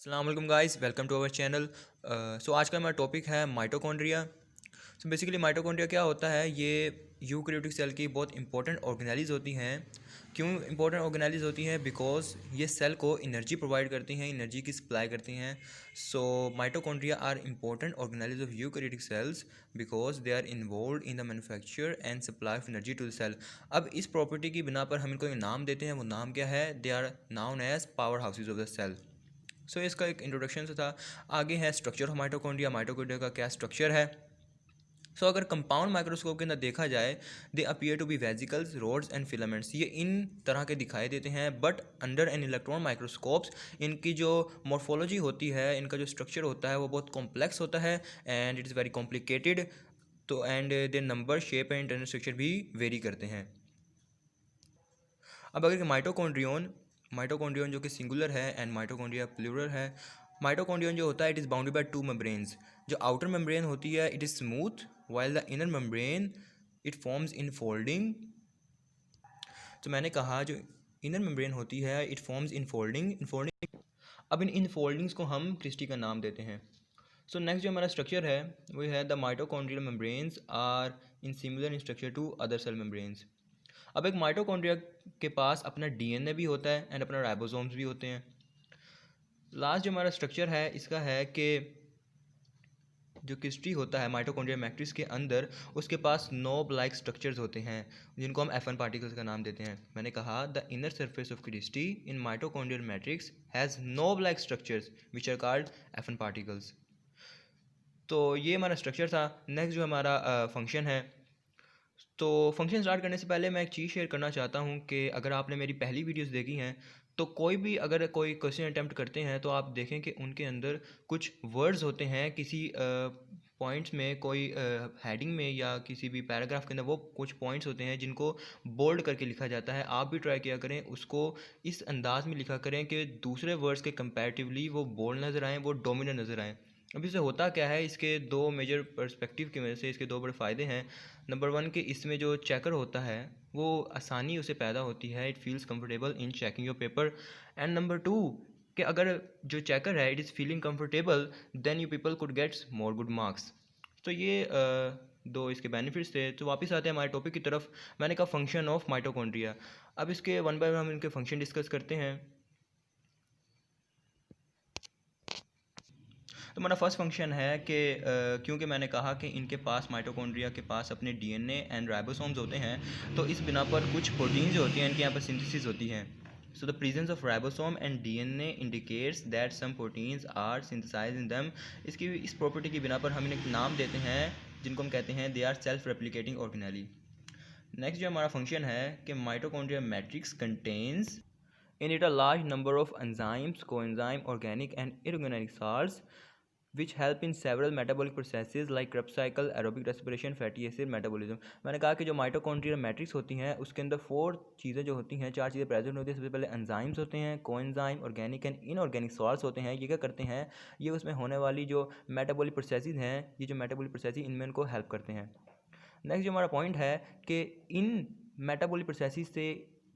अस्सलाम वालेकुम guys, welcome to our channel. So आज का हमारा टॉपिक है माइटोकॉन्ड्रिया। सो बेसिकली माइटोकॉन्ड्रिया क्या होता है? ये यूकैरियोटिक सेल की बहुत इंपॉर्टेंट ऑर्गेनेलिज होती हैं। क्यों इंपॉर्टेंट ऑर्गेनेलिज होती हैं? बिकॉज ये सेल को एनर्जी प्रोवाइड करती हैं, एनर्जी की सप्लाई करती हैं। So mitochondria are important organelles of eukaryotic cells because they are involved in the manufacture and supply of energy to the cell. अब इस प्रॉपर्टी की बिना पर हम इनको एक नाम देते हैं। वो नाम क्या है? They are known as power houses of the cell. So इसका एक इंट्रोडक्शन था। आगे है स्ट्रक्चर ऑफ माइटोकॉन्ड्रिया। माइटोकॉन्ड्रिया का क्या स्ट्रक्चर है? सो अगर कंपाउंड माइक्रोस्कोप के अंदर देखा जाए, they appear to be vesicles, rods and filaments. ये इन तरह के दिखाई देते हैं, but under an electron microscopes इनकी जो मॉर्फोलॉजी होती है, इनका जो स्ट्रक्चर होता है वो बहुत कॉम्प्लेक्स होता है and it is very complicated. तो and their number, shape and internal structure भी वेरी करते हैं। अब अगर माइटोकॉन्ड्रियन जो कि सिंगुलर है एंड माइटोकॉन्ड्रिया प्लूरल है। माइटोकॉन्ड्रियन जो होता है, it is bounded by two membranes. जो आउटर मेम्ब्रेन होती है, it is smooth, while the inner membrane it forms in folding. तो मैंने कहा जो इनर मेम्ब्रेन होती है, इट फॉर्म्स इन फोल्डिंग। अब इन फोल्डिंग्स को हम क्रिस्टी का नाम देते हैं। सो नेक्स्ट जो हमारा स्ट्रक्चर है वो है the mitochondrial membranes are in similar in structure to other cell membranes. अब एक माइटोकॉन्ड्रिया के पास अपना डीएनए भी होता है एंड अपना राइबोसोम्स भी होते हैं। लास्ट जो हमारा स्ट्रक्चर है इसका है कि जो क्रिस्टी होता है माइटोकॉन्ड्रिया मैट्रिक्स के अंदर, उसके पास नोब लाइक स्ट्रक्चर्स होते हैं जिनको हम F1 पार्टिकल्स का नाम देते हैं। मैंने कहा the inner surface of cristae in mitochondrial matrix has knob like structures which are called F1 particles. तो ये हमारा स्ट्रक्चर था। नेक्स्ट जो हमारा फंक्शन है, तो फंक्शन स्टार्ट करने से पहले मैं एक चीज़ शेयर करना चाहता हूँ कि अगर आपने मेरी पहली वीडियोस देखी हैं, तो कोई भी अगर कोई क्वेश्चन अटैम्प्ट करते हैं तो आप देखें कि उनके अंदर कुछ वर्ड्स होते हैं किसी पॉइंट्स में, कोई हेडिंग में या किसी भी पैराग्राफ के अंदर वो कुछ पॉइंट्स होते हैं जिनको बोल्ड करके लिखा जाता है। आप भी ट्राई किया करें, उसको इस अंदाज में लिखा करें कि दूसरे वर्ड्स के कंपैरेटिवली वो बोल्ड नज़र आएँ, वो डोमिनेंट नज़र आएँ। अब इससे होता क्या है, इसके दो मेजर पर्सपेक्टिव की वजह से इसके दो बड़े फ़ायदे हैं। नंबर वन कि इसमें जो चेकर होता है वो आसानी उसे पैदा होती है, it feels comfortable in checking your paper. And number two कि अगर जो चेकर है it is feeling comfortable, then you people could gets more good marks. तो ये दो इसके बेनिफिट्स थे। तो वापस आते हैं हमारे टॉपिक की तरफ। मैंने कहा फंक्शन ऑफ माइटोकॉन्ड्रिया। अब इसके वन बाय वन हम इनके फंक्शन डिस्कस करते हैं। तो हमारा फर्स्ट फंक्शन है कि क्योंकि मैंने कहा कि इनके पास माइटोकॉन्ड्रिया के पास अपने डीएनए एंड राइबोसोम्स होते हैं, तो इस बिना पर कुछ प्रोटीन जो होती हैं इनके यहाँ पर सिंथेसिस होती हैं। So the presence of ribosome and DNA indicates that some proteins are synthesised in them. इसकी इस प्रॉपर्टी की बिना पर हम इन्हें नाम देते हैं जिनको हम कहते हैं they are self replicating organelle. Next जो हमारा फंक्शन है कि mitochondria matrix contains in it a large number of enzymes, coenzyme, organic and inorganic salts which help in several metabolic processes like Krebs cycle, aerobic respiration, fatty acid metabolism। मैंने कहा कि जो mitochondrial matrix होती हैं उसके अंदर four चीज़ें जो होती हैं, चार चीज़ें प्रेजेंट होती हैं। सबसे पहले एंजाइम्स होते हैं, coenzyme, organic and inorganic salts होते हैं। ये क्या करते हैं? ये उसमें होने वाली जो मेटाबॉलिक प्रोसेसेस हैं, ये जो मेटाबॉलिक प्रोसेसेस इनमें इनको हेल्प करते हैं। नेक्स्ट जो हमारा पॉइंट है कि इन मेटाबॉलिक प्रोसेसेस से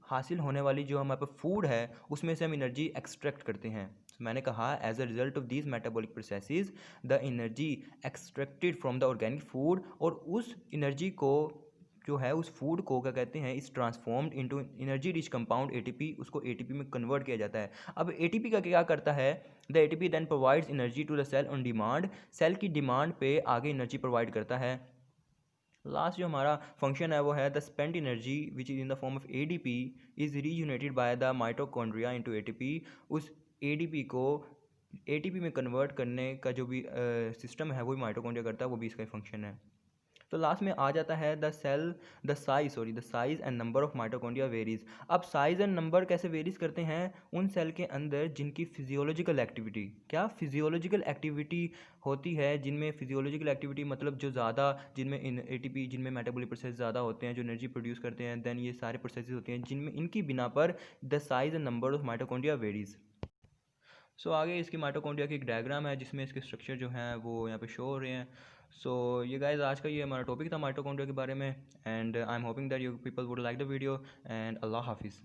हासिल होने वाली जो हमारे पास फूड है उसमें से हम एनर्जी एक्सट्रैक्ट करते हैं। तो मैंने कहा as a result of these metabolic processes the energy extracted from the organic food, और उस एनर्जी को जो है उस फूड को क्या कहते हैं, is transformed into energy rich compound ATP, उसको एटीपी में कन्वर्ट किया जाता है। अब एटीपी का क्या करता है? The ATP then provides energy to the cell on demand. Cell की डिमांड पे आगे एनर्जी प्रोवाइड करता है। लास्ट जो हमारा फंक्शन है वो है the spent energy which is in the form of ADP is reunited by the mitochondria into ATP. उस एडीपी को एटीपी में कन्वर्ट करने का जो भी सिस्टम है वो भी माइटोकॉन्ड्रिया करता है, वो भी इसका फंक्शन है। तो लास्ट में आ जाता है the size and number of mitochondria varies. अब साइज एंड नंबर कैसे वेरीज करते हैं? उन सेल के अंदर जिनकी फिजियोलॉजिकल एक्टिविटी, क्या फिजियोलॉजिकल एक्टिविटी होती है, जिनमें फिजियोलॉजिकल एक्टिविटी मतलब जो ज़्यादा, जिनमें एटीपी, जिनमें मेटाबॉलिक प्रोसेस ज़्यादा होते हैं, जो एनर्जी प्रोड्यूस करते हैं, देन ये सारे प्रोसेसेस होते हैं जिनमें इनकी बिना पर the size and number of mitochondria varies. So आगे इसकी माइटोकॉन्ड्रिया की एक डायग्राम है जिसमें इसके स्ट्रक्चर जो हैं वो यहाँ पे शो हो रहे हैं। सो ये गाइस आज का ये हमारा टॉपिक था माइटोकॉन्ड्रिया के बारे में, and I am hoping that you people would like the video, and अल्लाह हाफिज़।